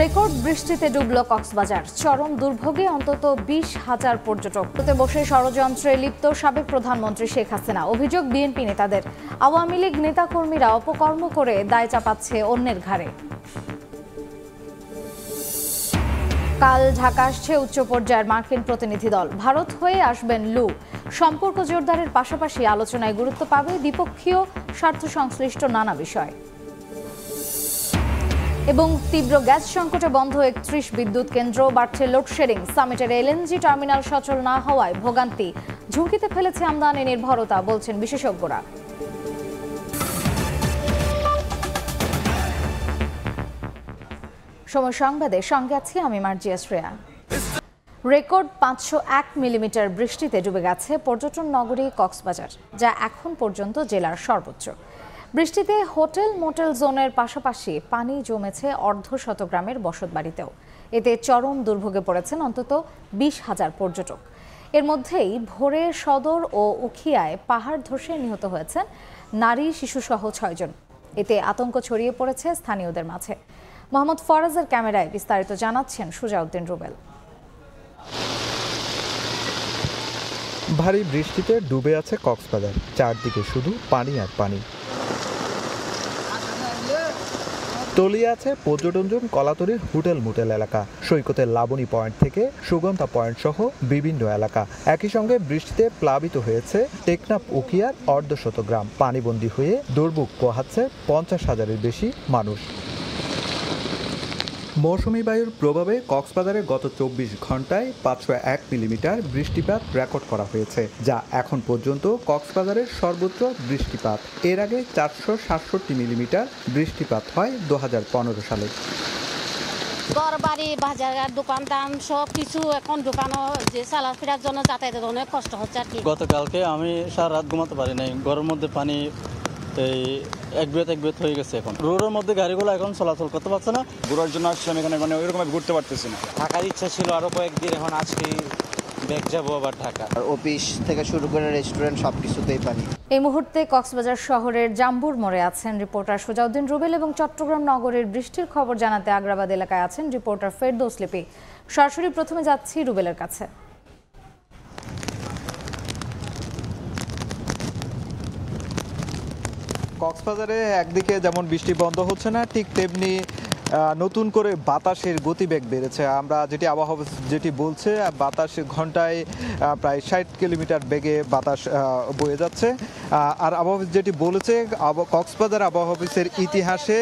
Record বৃষ্টিতে double Cox's Bazar. চরম দুর্ভোগে অন্তত 20,000 পর্যটক। বসে ষড়যন্ত্রে লিপ্ত সাবেক প্রধানমন্ত্রী শেখ হাসিনা। অভিযোগ বিএনপি নেতাদের। আওয়ামী লীগ নেতাকর্মীরা অপকর্ম করে দায় চাপাচ্ছে অন্যের ঘাড়ে। কাল ঢাকা আসছে উচ্চ পর্যায়ের মার্কিন প্রতিনিধি দল। ভারত হয়ে আসবেন লু। সম্পর্ক জোরদারের পাশাপাশি আলোচনায় গুরুত্ব পাবে দ্বিপক্ষীয় স্বার্থ সংশ্লিষ্ট নানা বিষয়। এবং তীব্র গ্যাস সংকটে বন্ধ 31 বিদ্যুৎ কেন্দ্র, বাড়ছে লোডশেডিং। সামিটের এলএনজি টার্মিনাল সচল না হওয়ায় ভোগান্তি। ঝুঁকিতে ফেলেছে আমদানি নির্ভরতা, বলছেন বিশেষজ্ঞরা। সময় সংবাদে সঙ্গে আছি আমি মার্জিয়া শ্রেয়া। রেকর্ড 501 মিলিমিটার বৃষ্টিতে ডুবে গেছে পর্যটন নগরী কক্সবাজার, যা এখন পর্যন্ত জেলার সর্বোচ্চ। বৃষ্টিতে হোটেল মোটেল জোনের পাশাপাশি পানি জমেছে অর্ধশত গ্রামের বসতবাড়িতেও। এতে চরম দুর্ভোগে পড়েছেন অন্তত 20,000 পর্যটক। এর মধ্যেই ভোরে সদর ও উখিয়ায় পাহাড় ধসে নিহত হয়েছেন নারী শিশুসহ 6 জন। এতে আতঙ্ক ছড়িয়ে পড়েছে স্থানীয়দের মাঝে। মোহাম্মদ ফরাজের ক্যামেরায় বিস্তারিত জানাচ্ছেন সুজাউদ্দিন রুবেল। ভারী বৃষ্টিতে ডুবে আছে কক্সবাজার, চারদিকে শুধু পানি আর পানি। তলিয়ে আছে পর্যটন জোন কলাতলির হোটেল মোটেল এলাকা, সৈকতের লাবণী পয়েন্ট থেকে সুগন্ধা পয়েন্ট সহ বিভিন্ন এলাকা। একই সঙ্গে বৃষ্টিতে প্লাবিত হয়েছে টেকনাফ উখিয়ার অর্ধশত গ্রাম। পানিবন্দী হয়ে দুর্ভোগ পোহাচ্ছে 50,000-এর বেশি মানুষ। মৌসুমি বায়ুর প্রভাবে কক্সবাজারে গত 24 ঘন্টায় 501 মিলিমিটার বৃষ্টিপাত রেকর্ড করা হয়েছে, যা এখন পর্যন্ত কক্সবাজারের সর্বোচ্চ বৃষ্টিপাত। এর আগে 467 মিলিমিটার বৃষ্টিপাত হয় 2015 সালে। ঘরবাড়ি, বাজার, দোকান দাম সব কিছু এখন দোকানও যে চলাফেরার জন্য যাতায়াতের অনেক কষ্ট হচ্ছে আর কি। গতকালকে আমি সারা রাত ঘুমাতে পারি নাই, ঘরের মধ্যে পানি এই এক বেত হয়ে গেছে। এখন রোডের মধ্যে গাড়িগুলো এখন চলাচল করতে পারছে না। ঘোরার জন্য আসলাম এখানে, মানে ওইরকম ঘুরতে পারতেছি না। থাকার ইচ্ছা ছিল আরো কয়েকদিন, এখন আজকে ব্যাগ যাবো আবার ঢাকা। অফিস থেকে শুরু করে রেস্টুরেন্ট সবকিছুতেই পানি। এই মুহূর্তে কক্সবাজার শহরের জাম্বুর মোড়ে আছেন রিপোর্টার সুজাউদ্দিন রুবেল এবং চট্টগ্রাম নগরের বৃষ্টির খবর জানাতে আগ্রাবাদ এলাকায় আছেন রিপোর্টার ফেরদৌস লিপি। সরাসরি প্রথমে যাচ্ছি রুবেলের কাছে। কক্সবাজারে একদিকে যেমন বৃষ্টি বন্ধ হচ্ছে না, ঠিক তেমনি নতুন করে বাতাসের গতিবেগ বেড়েছে। আমরা যেটি আবহাওয়া যেটি বলছে, বাতাস ঘন্টায় প্রায় 60 কিলোমিটার বেগে বাতাস বয়ে যাচ্ছে। আর আবহাওয়া যেটি বলেছে, কক্সবাজার আবহাওয়া অফিসের ইতিহাসে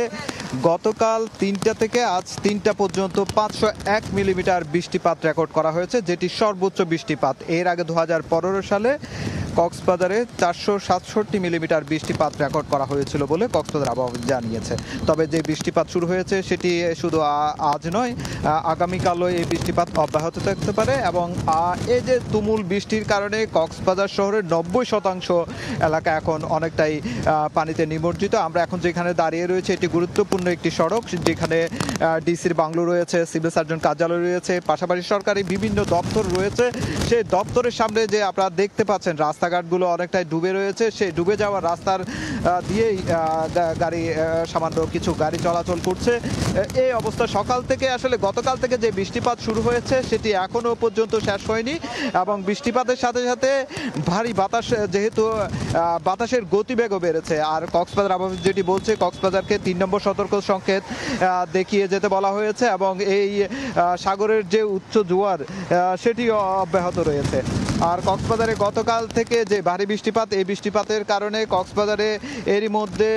গতকাল 3টা থেকে আজ 3টা পর্যন্ত 501 মিলিমিটার বৃষ্টিপাত রেকর্ড করা হয়েছে, যেটি সর্বোচ্চ বৃষ্টিপাত। এর আগে 2015 সালে কক্সবাজারে 467 মিলিমিটার বৃষ্টিপাত রেকর্ড করা হয়েছিল বলে কক্সবাজার আবহাওয়া জানিয়েছে। তবে যে বৃষ্টিপাত শুরু হয়েছে সেটি শুধু আজ নয়, আগামীকালও এই বৃষ্টিপাত অব্যাহত থাকতে পারে। এবং এই যে তুমুল বৃষ্টির কারণে কক্সবাজার শহরের 90% এলাকা এখন অনেকটাই পানিতে নিমজ্জিত। আমরা এখন যেখানে দাঁড়িয়ে রয়েছে এটি গুরুত্বপূর্ণ একটি সড়ক, যেখানে ডিসির বাংলো রয়েছে, সিভিল সার্জন কার্যালয় রয়েছে, পাশাপাশি সরকারি বিভিন্ন দপ্তর রয়েছে। সেই দপ্তরের সামনে যে আপনারা দেখতে পাচ্ছেন রাস্তাঘাটগুলো অনেকটাই ডুবে রয়েছে। সেই ডুবে যাওয়া রাস্তার দিয়েই গাড়ি, সামান্য কিছু গাড়ি চলাচল করছে। এই অবস্থা সকাল থেকে, আসলে গতকাল থেকে যে বৃষ্টিপাত শুরু হয়েছে সেটি এখনও পর্যন্ত শেষ হয়নি। এবং বৃষ্টিপাতের সাথে সাথে ভারী বাতাস, যেহেতু বাতাসের গতিবেগও বেড়েছে। আর কক্সবাজার আবহাওয়া যেটি বলছে, কক্সবাজারকে 3 নম্বর সতর্ক সংকেত দেখিয়ে যেতে বলা হয়েছে। এবং এই সাগরের যে উচ্চ জোয়ার সেটি অব্যাহত রয়েছে। আর কক্সবাজারে গতকাল থেকে যে ভারী বৃষ্টিপাত, এই বৃষ্টিপাতের কারণে কক্সবাজারে এরই মধ্যে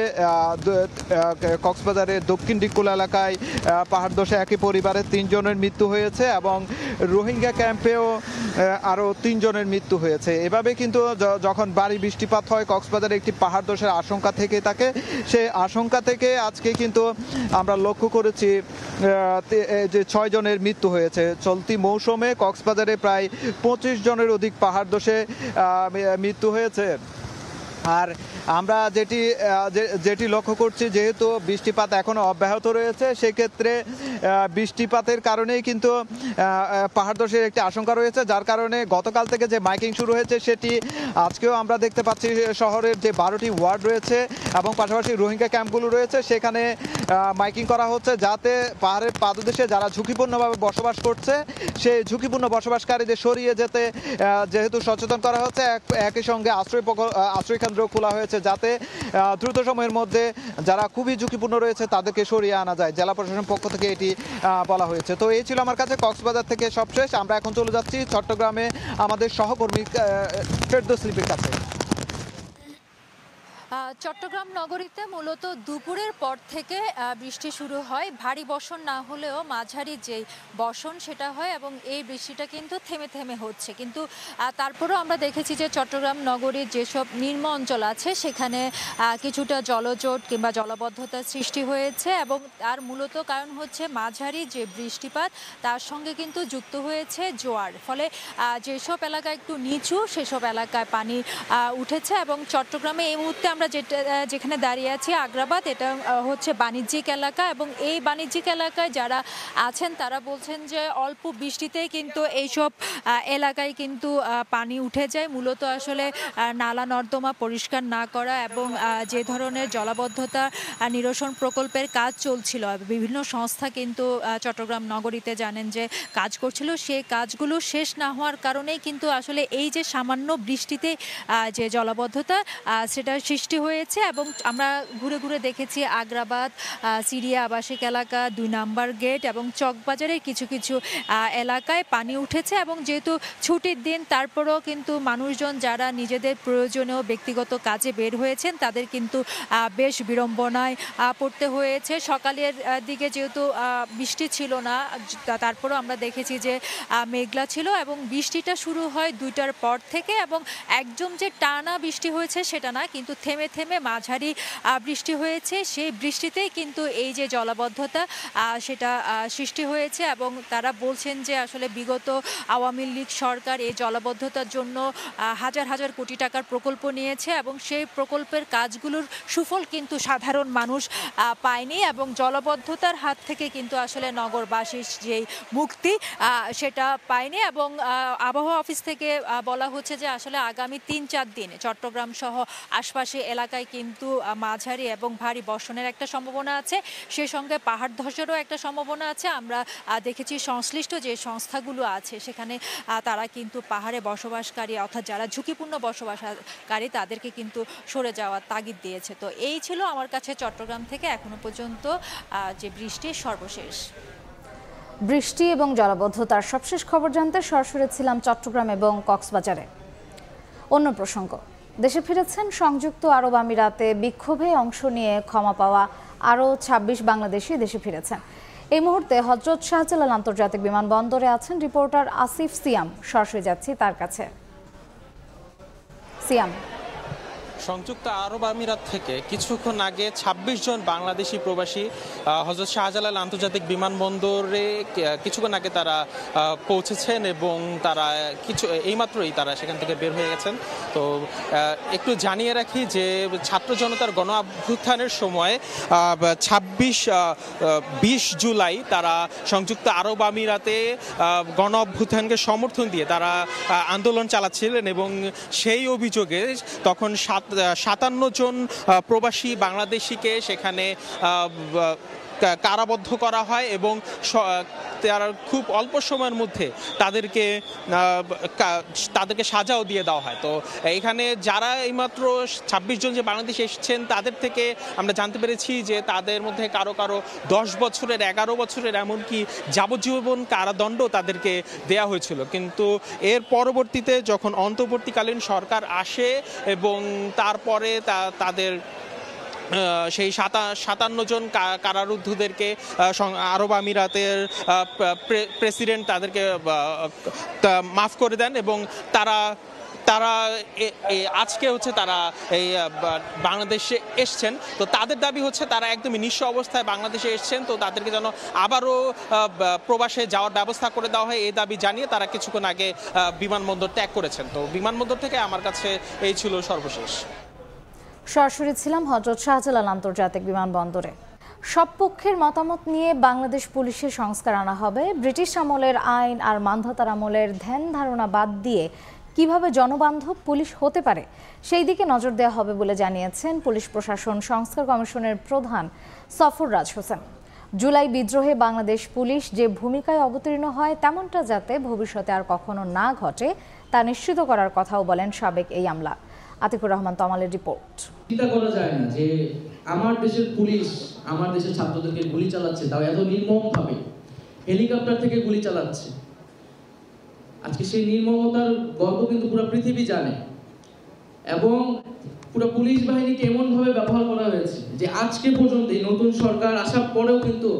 কক্সবাজারের দক্ষিণ ডিকুল এলাকায় পাহাড় ধসে একই পরিবারের 3 জনের মৃত্যু হয়েছে এবং রোহিঙ্গা ক্যাম্পেও আরও 3 জনের মৃত্যু হয়েছে। এভাবে কিন্তু যখন ভারী বৃষ্টিপাত হয় কক্সবাজারে একটি পাহাড় ধসের আশঙ্কা থেকে থাকে। সেই আশঙ্কা থেকে আজকে কিন্তু আমরা লক্ষ্য করেছি যে 6 জনের মৃত্যু হয়েছে। চলতি মৌসুমে কক্সবাজারে প্রায় 25 জনের অধিক পাহাড় ধসে মৃত্যু হয়েছে। আর আমরা যেটি লক্ষ্য করছি, যেহেতু বৃষ্টিপাত এখনো অব্যাহত রয়েছে, সেক্ষেত্রে বৃষ্টিপাতের কারণেই কিন্তু পাহাড় ধসের একটি আশঙ্কা রয়েছে, যার কারণে গতকাল থেকে যে মাইকিং শুরু হয়েছে সেটি আজকেও আমরা দেখতে পাচ্ছি। শহরের যে 12টি ওয়ার্ড রয়েছে এবং পাশাপাশি রোহিঙ্গা ক্যাম্পগুলো রয়েছে সেখানে মাইকিং করা হচ্ছে, যাতে পাহাড়ের পাদদেশে যারা ঝুঁকিপূর্ণভাবে বসবাস করছে সেই ঝুঁকিপূর্ণ বসবাসকারীদের সরিয়ে যেতে যেহেতু সচেতন করা হচ্ছে, একই সঙ্গে আশ্রয় কেন্দ্র খোলা হয়েছে, যাতে দ্রুত সময়ের মধ্যে যারা খুবই ঝুঁকিপূর্ণ রয়েছে তাদেরকে সরিয়ে আনা যায়। জেলা প্রশাসনের পক্ষ থেকে এটি বলা হয়েছে। তো এই ছিল আমার কাছে কক্সবাজার থেকে সবশেষ। আমরা এখন চলে যাচ্ছি চট্টগ্রামে আমাদের সহকর্মী ফেরদৌস লিপির কাছে। চট্টগ্রাম নগরীতে মূলত দুপুরের পর থেকে বৃষ্টি শুরু হয়। ভারী বর্ষণ না হলেও মাঝারি যে বর্ষণ সেটা হয় এবং এই বৃষ্টিটা কিন্তু থেমে থেমে হচ্ছে। কিন্তু তারপরেও আমরা দেখেছি যে চট্টগ্রাম নগরীর যেসব নিম্ন অঞ্চল আছে সেখানে কিছুটা জলজট কিংবা জলাবদ্ধতার সৃষ্টি হয়েছে এবং তার মূলত কারণ হচ্ছে মাঝারি যে বৃষ্টিপাত তার সঙ্গে কিন্তু যুক্ত হয়েছে জোয়ার। ফলে যেসব এলাকা একটু নিচু সেসব এলাকায় পানি উঠেছে এবং চট্টগ্রামে এই মুহূর্তে আমরা যেখানে দাঁড়িয়ে আছি আগ্রাবাদ, এটা হচ্ছে বাণিজ্যিক এলাকা এবং এই বাণিজ্যিক এলাকায় যারা আছেন তারা বলছেন যে অল্প বৃষ্টিতেই কিন্তু এইসব এলাকায় কিন্তু পানি উঠে যায়। মূলত আসলে নালা নর্দমা পরিষ্কার না করা এবং যে ধরনের জলাবদ্ধতা নিরসন প্রকল্পের কাজ চলছিল, বিভিন্ন সংস্থা কিন্তু চট্টগ্রাম নগরীতে জানেন যে কাজ করছিল, সেই কাজগুলো শেষ না হওয়ার কারণেই কিন্তু আসলে এই যে সামান্য বৃষ্টিতে যে জলাবদ্ধতা সেটা সৃষ্টি হয়েছে। এবং আমরা ঘুরে ঘুরে দেখেছি আগ্রাবাদ, সিরিয়া আবাসিক এলাকা, 2 নম্বর গেট এবং চকবাজারের কিছু কিছু এলাকায় পানি উঠেছে এবং যেহেতু ছুটির দিন তারপরেও কিন্তু মানুষজন যারা নিজেদের প্রয়োজনীয় ব্যক্তিগত কাজে বের হয়েছেন তাদের কিন্তু বেশ বিড়ম্বনায় পড়তে হয়েছে। সকালের দিকে যেহেতু বৃষ্টি ছিল না, তারপরেও আমরা দেখেছি যে মেঘলা ছিল এবং বৃষ্টিটা শুরু হয় 2টার পর থেকে এবং একদম যে টানা বৃষ্টি হয়েছে সেটা না, কিন্তু থেমে থেমে মাঝারি বৃষ্টি হয়েছে। সেই বৃষ্টিতেই কিন্তু এই যে জলাবদ্ধতা সেটা সৃষ্টি হয়েছে এবং তারা বলছেন যে আসলে বিগত আওয়ামী লীগ সরকার এই জলাবদ্ধতার জন্য হাজার হাজার কোটি টাকার প্রকল্প নিয়েছে এবং সেই প্রকল্পের কাজগুলোর সুফল কিন্তু সাধারণ মানুষ পায়নি এবং জলাবদ্ধতার হাত থেকে কিন্তু আসলে নগরবাসীর যেই মুক্তি সেটা পায়নি। এবং আবহাওয়া অফিস থেকে বলা হচ্ছে যে আসলে আগামী 3-4 দিন চট্টগ্রাম সহ আশপাশে এলাকায় কিন্তু মাঝারি এবং ভারী বর্ষণের একটা সম্ভাবনা আছে, সেই সঙ্গে পাহাড় ধসেরও একটা সম্ভাবনা আছে। আমরা দেখেছি সংশ্লিষ্ট যে সংস্থাগুলো আছে সেখানে তারা কিন্তু পাহাড়ে বসবাসকারী অর্থাৎ যারা ঝুঁকিপূর্ণ বসবাসকারী তাদেরকে কিন্তু সরে যাওয়ার তাগিদ দিয়েছে। তো এই ছিল আমার কাছে চট্টগ্রাম থেকে এখনো পর্যন্ত যে বৃষ্টির সর্বশেষ। বৃষ্টি এবং জলাবদ্ধতার সবশেষ খবর জানতে সরাসরি ছিলাম চট্টগ্রাম এবং কক্সবাজারে। অন্য প্রসঙ্গ, দেশে ফিরেছেন সংযুক্ত আরব আমিরাতে বিক্ষোভে অংশ নিয়ে ক্ষমা পাওয়া আরও 26 বাংলাদেশি দেশে ফিরেছেন। এই মুহূর্তে হযরত শাহজালাল আন্তর্জাতিক বিমানবন্দরে আছেন রিপোর্টার আসিফ সিয়াম। সরাসরি যাচ্ছি তার কাছে। সিয়াম, সংযুক্ত আরব আমিরাত থেকে কিছুক্ষণ আগে 26 জন বাংলাদেশি প্রবাসী হযরত শাহজালাল আন্তর্জাতিক বিমানবন্দরে কিছুক্ষণ আগে তারা পৌঁছেছেন এবং তারা এইমাত্রই তারা সেখান থেকে বের হয়ে গেছেন। তো একটু জানিয়ে রাখি যে ছাত্র জনতার গণ অভ্যুত্থানের সময় 20 জুলাই তারা সংযুক্ত আরব আমিরাতে গণ অভ্যুত্থানকে সমর্থন দিয়ে তারা আন্দোলন চালাচ্ছিলেন এবং সেই অভিযোগে তখন 57 জন প্রবাসী বাংলাদেশিকে সেখানে কারাবদ্ধ করা হয় এবং তারা খুব অল্প সময়ের মধ্যে তাদেরকে সাজাও দিয়ে দেওয়া হয়। তো এখানে যারা এইমাত্র 26 জন যে বাংলাদেশে এসেছেন তাদের থেকে আমরা জানতে পেরেছি যে তাদের মধ্যে কারো 10 বছরের 11 বছরের এমনকি যাবজ্জীবন কারাদণ্ড তাদেরকে দেয়া হয়েছিল। কিন্তু এর পরবর্তীতে যখন অন্তর্বর্তীকালীন সরকার আসে এবং তারপরে তাদের সেই 57 জন কারারুদ্ধদেরকে আরব আমিরাতের প্রেসিডেন্ট তাদেরকে মাফ করে দেন এবং তারা আজকে হচ্ছে তারা এই বাংলাদেশে এসছেন। তো তাদের দাবি হচ্ছে তারা একদমই নিঃস্ব অবস্থায় বাংলাদেশে এসছেন, তো তাদেরকে যেন আবারও প্রবাসে যাওয়ার ব্যবস্থা করে দেওয়া হয় এই দাবি জানিয়ে তারা কিছুক্ষণ আগে বিমানবন্দর ত্যাগ করেছেন। তো বিমানবন্দর থেকে আমার কাছে এই ছিল সর্বশেষ। সরাসরি ছিলাম হযরত শাহজালাল আন্তর্জাতিক বিমানবন্দরে। সব পক্ষের মতামত নিয়ে বাংলাদেশ পুলিশের সংস্কার আনা হবে। ব্রিটিশ আমলের আইন আর মান্ধাতার আমলের ধ্যান ধারণা বাদ দিয়ে কিভাবে জনবান্ধব পুলিশ হতে পারে সেই দিকে নজর দেওয়া হবে বলে জানিয়েছেন পুলিশ প্রশাসন সংস্কার কমিশনের প্রধান সফররাজ হোসেন। জুলাই বিদ্রোহে বাংলাদেশ পুলিশ যে ভূমিকায় অবতীর্ণ হয় তেমনটা যাতে ভবিষ্যতে আর কখনো না ঘটে তা নিশ্চিত করার কথাও বলেন সাবেক এই আমলা। আতিকুর রহমান তমালের রিপোর্ট। চিন্তা করা যায় না যে আমার দেশের পুলিশ আমার দেশের ছাত্রদেরকে গুলি চালাচ্ছে, তাও এত নির্মমভাবে হেলিকপ্টার থেকে গুলি চালাচ্ছে। আজকে সেই নির্মমতার গল্প কিন্তু পুরো পৃথিবী জানে, এবং পুরো পুলিশ বাহিনীকে এমনভাবে ব্যবহার করা হয়েছে যে আজকে পর্যন্ত এই নতুন সরকার আসার পরেও কিন্তু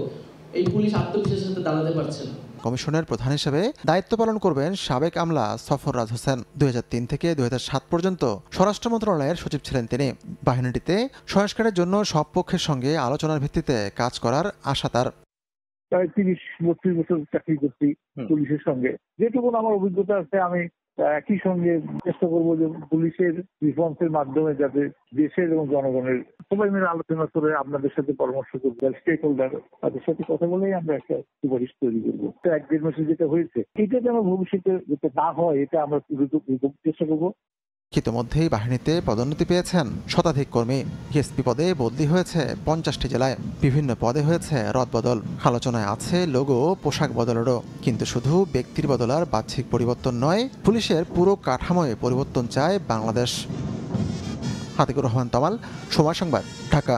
এই পুলিশ আত্মবিশ্বাসের সাথে দাঁড়াতে পারছে না। কমিশনের প্রধান হিসেবে দায়িত্ব পালন করবেন সাবেক আমলা সফররাজ হোসেন। 2003 থেকে 2007 পর্যন্ত স্বরাষ্ট্র মন্ত্রণালয়ের সচিব ছিলেন তিনি। বাহিনীটিতে সংস্কারের জন্য সব পক্ষের সঙ্গে আলোচনার ভিত্তিতে কাজ করার আশা তার। প্রায় 30-32 বছর চাকরি করছি পুলিশের সঙ্গে, যেটুকু আমার অভিজ্ঞতা আছে আমি একই সঙ্গে চেষ্টা করবো যে পুলিশের রিফর্মসের মাধ্যমে যাতে দেশের এবং জনগণের সবাই মিলে আলোচনা করে আপনাদের সাথে পরামর্শ করবো, স্টেক হোল্ডার তাদের সাথে কথা বলেই আমরা একটা সুপারিশ তৈরি করবো। 1-1.5 মাসে যেটা হয়েছে এটা যেন ভবিষ্যতে যাতে না হয় এটা আমরা চেষ্টা করবো। ইতিমধ্যেই বাহিনীতে পদোন্নতি পেয়েছেন শতাধিক কর্মী। এসপি পদে বদলি হয়েছে 50টি জেলায়। বিভিন্ন পদে হয়েছে রদবদল। আলোচনায় আছে লোগো পোশাক বদলেরও। কিন্তু শুধু ব্যক্তির বদল আর বাহ্যিক পরিবর্তন নয়, পুলিশের পুরো কাঠামোয় পরিবর্তন চায় বাংলাদেশ। আতিকুর রহমান তমাল, সময় সংবাদ, ঢাকা।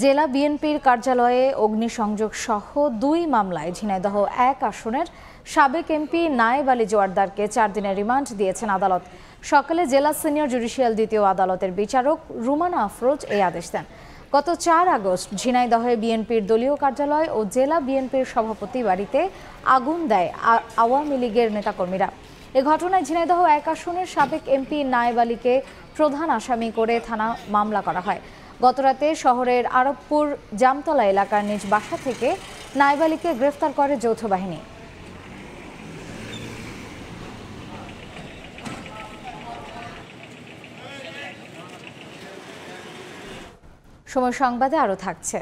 জেলা বিএনপির কার্যালয়ে অগ্নিসংযোগ সহ 2 মামলায় ঝিনাইদহ 1 আসনের সাবেক এমপি নায়েব আলী জোয়ারদারকে 4 দিনের রিমান্ড দিয়েছেন আদালত। সকালে জেলা সিনিয়র জুডিশিয়াল দ্বিতীয় আদালতের বিচারক রুমানা আফরোজ এই আদেশ দেন। গত 4 আগস্ট ঝিনাইদহে বিএনপির দলীয় কার্যালয় ও জেলা বিএনপির সভাপতি বাড়িতে আগুন দেয় আওয়ামী লীগের নেতাকর্মীরা। এ ঘটনায় ঝিনাইদহ 1 আসনের সাবেক এমপি নায়েব আলীকে প্রধান আসামি করে থানা মামলা করা হয়। গতরাতে শহরের আরবপুর জামতলা এলাকার নিজ বাসা থেকে নায়েব আলীকে গ্রেফতার করে যৌথ বাহিনী। সময় সংবাদে আরো থাকছে।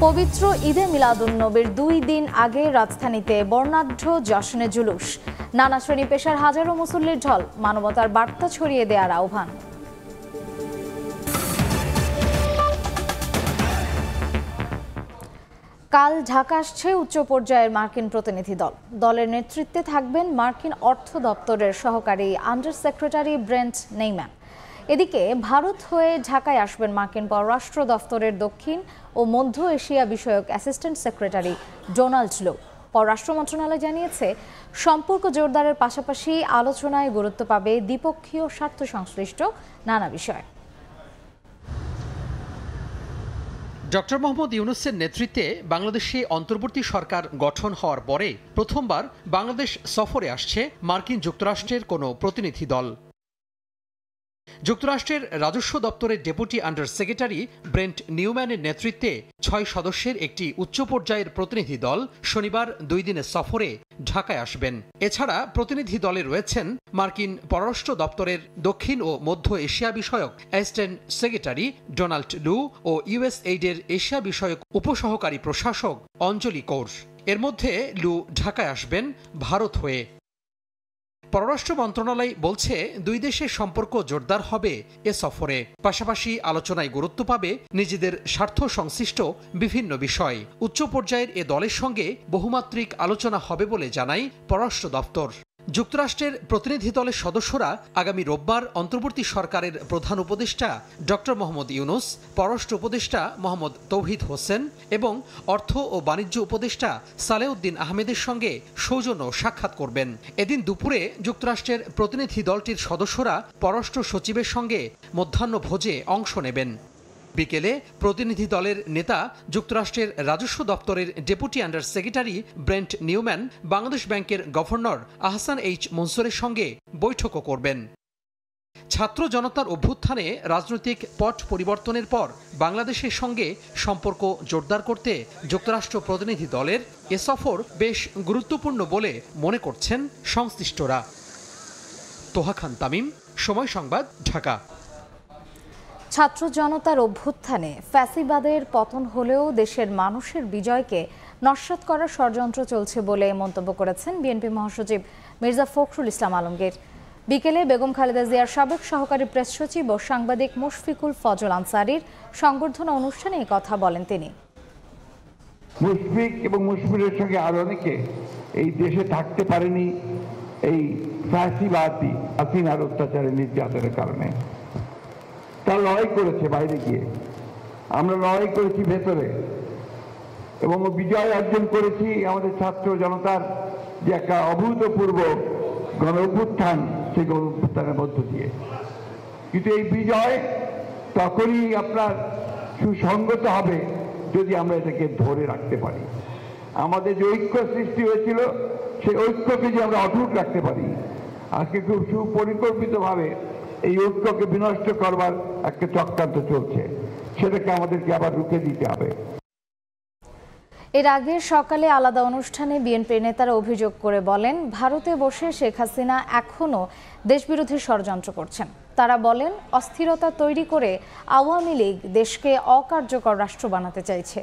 পবিত্র ঈদে মিলাদুন্নবীর 2 দিন আগে রাজধানীতে বর্ণাঢ্য জশ্নে জুলুস, নানা শ্রেণী পেশার হাজারো মুসল্লির ঢল, মানবতার বার্তা ছড়িয়ে দেওয়ার আহ্বান। কাল ঢাকা আসছে উচ্চ পর্যায়ের মার্কিন প্রতিনিধি দল। দলের নেতৃত্বে থাকবেন মার্কিন অর্থ দপ্তরের সহকারী আন্ডার সেক্রেটারি ব্রেন্ট নেইম্যান। এদিকে ভারত হয়ে ঢাকায় আসবেন মার্কিন পররাষ্ট্র দপ্তরের দক্ষিণ ও মধ্য এশিয়া বিষয়ক অ্যাসিস্ট্যান্ট সেক্রেটারি ডোনাল্ড লো। পররাষ্ট্র মন্ত্রণালয় জানিয়েছে, সম্পর্ক জোরদারের পাশাপাশি আলোচনায় গুরুত্ব পাবে দ্বিপক্ষীয় স্বার্থ সংশ্লিষ্ট নানা বিষয়। ডক্টর মোহাম্মদ ইউনূসের নেতৃত্বে বাংলাদেশে অন্তর্বর্তী সরকার গঠন হওয়ার পরে প্রথমবার বাংলাদেশ সফরে আসছে মার্কিন যুক্তরাষ্ট্রের কোনো প্রতিনিধি দল। যুক্তরাষ্ট্রের রাজস্ব দপ্তরের ডেপুটি আন্ডার সেক্রেটারি ব্রেন্ট নিউম্যানের নেতৃত্বে 6 সদস্যের একটি উচ্চ পর্যায়ের প্রতিনিধি দল শনিবার 2 দিনের সফরে ঢাকায় আসবেন। এছাড়া প্রতিনিধি দলে রয়েছেন মার্কিন পররাষ্ট্র দপ্তরের দক্ষিণ ও মধ্য এশিয়া বিষয়ক অ্যাসিস্ট্যান্ট সেক্রেটারি ডোনাল্ড লু ও ইউএসএইডের এশিয়া বিষয়ক উপসহকারী প্রশাসক অঞ্জলি কৌর। এর মধ্যে লু ঢাকায় আসবেন ভারত হয়ে। পররাষ্ট্র মন্ত্রণালয় বলছে, 2 দেশের সম্পর্ক জোরদার হবে এ সফরে। পাশাপাশি আলোচনায় গুরুত্ব পাবে নিজেদের স্বার্থ সংশ্লিষ্ট বিভিন্ন বিষয়। উচ্চ পর্যায়ের এ দলের সঙ্গে বহুমাত্রিক আলোচনা হবে বলে জানায় পররাষ্ট্র দপ্তর। যুক্তরাষ্ট্রের প্রতিনিধি দলের সদস্যরা আগামী রোববার অন্তর্বর্তী সরকারের প্রধান উপদেষ্টা ডক্টর মোহাম্মদ ইউনূস, পররাষ্ট্র উপদেষ্টা মোহাম্মদ তৌহিদ হোসেন এবং অর্থ ও বাণিজ্য উপদেষ্টা সালেউদ্দিন আহমেদের সঙ্গে সৌজন্য সাক্ষাৎ করবেন। এদিন দুপুরে যুক্তরাষ্ট্রের প্রতিনিধি দলটির সদস্যরা পররাষ্ট্র সচিবের সঙ্গে মধ্যাহ্নভোজে অংশ নেবেন। বিকেলে প্রতিনিধি দলের নেতা যুক্তরাষ্ট্রের রাজস্ব দপ্তরের deputy under secretary Brent Newman Bangladesh ব্যাংকের গভর্নর আহসান এইচ মনসুরের সঙ্গে বৈঠকও করবেন। ছাত্র জনতার অভ্যুত্থানে রাজনৈতিক পট পরিবর্তনের পর বাংলাদেশের সঙ্গে সম্পর্ক জোরদার করতে যুক্তরাষ্ট্র প্রতিনিধি দলের এ সফর বেশ গুরুত্বপূর্ণ বলে মনে করছেন সংশ্লিষ্টরা। তোহা খান তামিম, সময় সংবাদ, ঢাকা। ছাত্র জনতার অভ্যুত্থানে ফ্যাসিবাদের পতন হলেও দেশের মানুষের বিজয়কে নস্যাৎ করার ষড়যন্ত্র চলছে বলে মন্তব্য করেছেন বিএনপি মহাসচিব মির্জা ফখরুল ইসলাম আলমগীর। বিকেলে বেগম খালেদা জিয়ার সাবেক সহকারী প্রেস সচিব ও সাংবাদিক মুশফিকুল ফজল আনসারীর সংবর্ধনা অনুষ্ঠানে এই কথা বলেন তিনি। মুশফিক এবং মুশফিকের সঙ্গে আরো অনেকে এই দেশে থাকতে পারেনি এই ফ্যাসিবাদী হাসিনার অত্যাচারের নির্যাতনের কারণে। তারা লড়াই করেছে বাইরে গিয়ে, আমরা লড়াই করেছি ভেতরে, এবং বিজয় অর্জন করেছি আমাদের ছাত্র জনতার যে একটা অভূতপূর্ব গণ অভ্যুত্থান, সেই গণ অভ্যুত্থানের মধ্য দিয়ে। কিন্তু এই বিজয় তখনই আপনার সুসংগত হবে যদি আমরা এটাকে ধরে রাখতে পারি। আমাদের যে ঐক্য সৃষ্টি হয়েছিল সেই ঐক্যকে যদি আমরা অটুট রাখতে পারি, আজকে খুব সুপরিকল্পিতভাবে এই ঐক্যকে বিনষ্ট করবার একটা চক্রান্ত চলছে, সেটাকে আমাদেরকে আবার রুখে দিতে হবে। এর আগে সকালে আলাদা অনুষ্ঠানে বিএনপির নেতারা অভিযোগ করে বলেন, ভারতে বসে শেখ হাসিনা এখনও দেশবিরোধী ষড়যন্ত্র করছেন। তারা বলেন, অস্থিরতা তৈরি করে আওয়ামী লীগ দেশকে অকার্যকর রাষ্ট্র বানাতে চাইছে।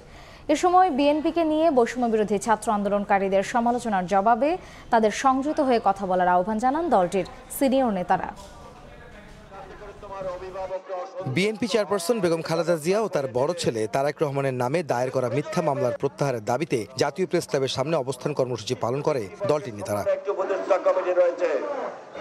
এ সময় বিএনপিকে নিয়ে বৈষম্য বিরোধী ছাত্র আন্দোলনকারীদের সমালোচনার জবাবে তাদের সংযত হয়ে কথা বলার আহ্বান জানান দলটির সিনিয়র নেতারা। বিএনপি চেয়ারপারসন বেগম খালেদা জিয়া ও তার বড় ছেলে তারেক রহমানের নামে দায়ের করা মিথ্যা মামলার প্রত্যাহারের দাবিতে জাতীয় প্রেস ক্লাবের সামনে অবস্থান কর্মসূচি পালন করে দলটির নেতারা।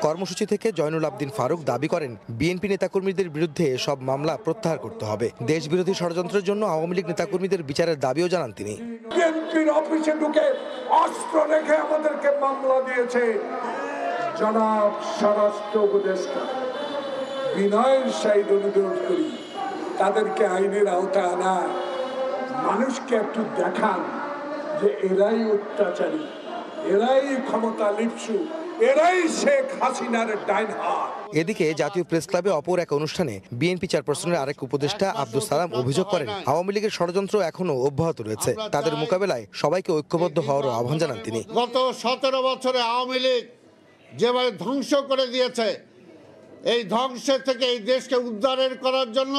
কর্মসূচি থেকে জয়নুল আবদিন ফারুক দাবি করেন, বিএনপি নেতাকর্মীদের বিরুদ্ধে সব মামলা প্রত্যাহার করতে হবে। দেশবিরোধী ষড়যন্ত্রের জন্য আওয়ামী লীগ নেতাকর্মীদের বিচারের দাবিও জানান তিনি। বিএনপির অফিসে ঢুকে অস্ত্র রেখে আমাদেরকে মামলা দিয়েছে জনাব স্বরাষ্ট্র উপদেষ্টা। বিনয়ের সাইড অনুরোধ করি, তাদেরকে আইনের আওতায় আনা, মানুষকে একটু দেখান যে এরাই অত্যাচারী, এরাই ক্ষমতা লিপ্সু, এরাই শেখ হাসিনার ডাইন হাত। এদিকে জাতীয় প্রেস ক্লাবে অপর এক অনুষ্ঠানে বিএনপি চেয়ারপারসনের আরেক উপদেষ্টা আব্দুল সালাম অভিযোগ করেন, আওয়ামী লীগের ষড়যন্ত্র এখনো অব্যাহত রয়েছে। তাদের মোকাবেলায় সবাইকে ঐক্যবদ্ধ হওয়ারও আহ্বান জানান তিনি। গত 17 বছরে আওয়ামী লীগ যেভাবে ধ্বংস করে দিয়েছে, এই ধ্বংসের থেকে এই দেশকে উদ্ধারের করার জন্য